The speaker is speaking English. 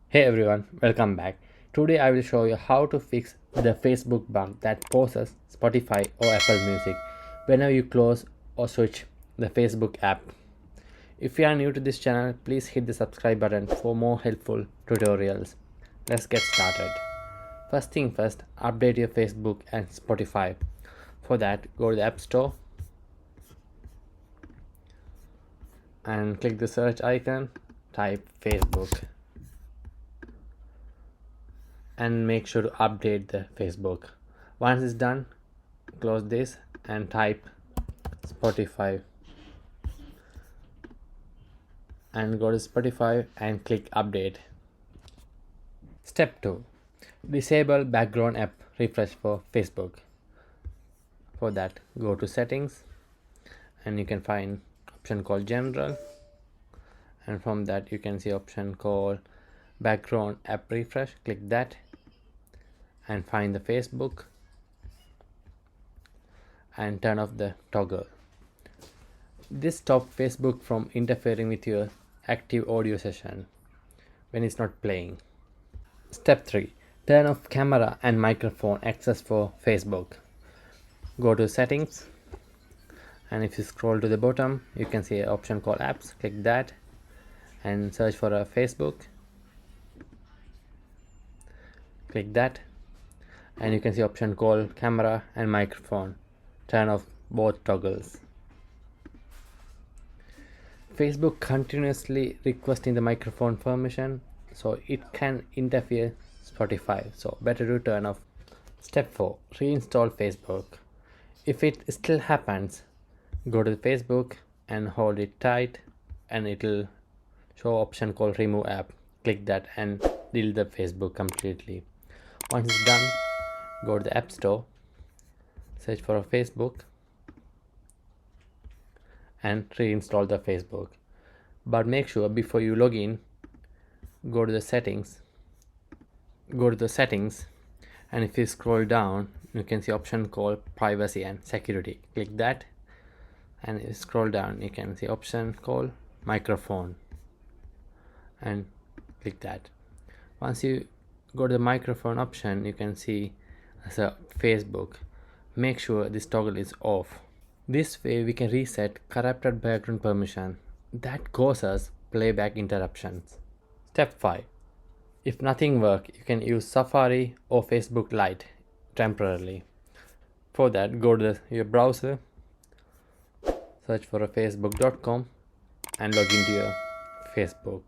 Hey everyone, welcome back. Today I will show you how to fix the Facebook bug that pauses Spotify or Apple Music whenever you close or switch the Facebook app. If you are new to this channel, please hit the subscribe button for more helpful tutorials. Let's get started. First thing first, update your Facebook and Spotify. For that, go to the App Store and click the search icon, type Facebook, and make sure to update the Facebook. Once it's done, close this and type Spotify and go to Spotify and click update. Step 2, disable background app refresh for Facebook. For that, go to settings and you can find option called general, and from that you can see option called background app refresh. Click that and find the Facebook and turn off the toggle. This stops Facebook from interfering with your active audio session when it's not playing. Step 3, turn off camera and microphone access for Facebook. Go to settings and if you scroll to the bottom you can see an option called apps. Click that and search for a Facebook. Click that and you can see option called camera and microphone. Turn off both toggles. Facebook continuously requesting the microphone permission, so it can interfere Spotify, so better to turn off. Step 4, reinstall Facebook. If it still happens, go to Facebook and hold it tight and it will show option called remove app. Click that and delete the Facebook completely. Once it's done, go to the App Store, search for a Facebook and reinstall the Facebook. But make sure before you log in, go to the settings and if you scroll down you can see option called privacy and security. Click that and if you scroll down you can see option called microphone and click that. Once you go to the microphone option you can see as a Facebook. Make sure this toggle is off. This way we can reset corrupted background permission that causes playback interruptions. Step 5, if nothing works you can use Safari or Facebook Lite temporarily. For that, go to your browser, search for a facebook.com and log into your Facebook.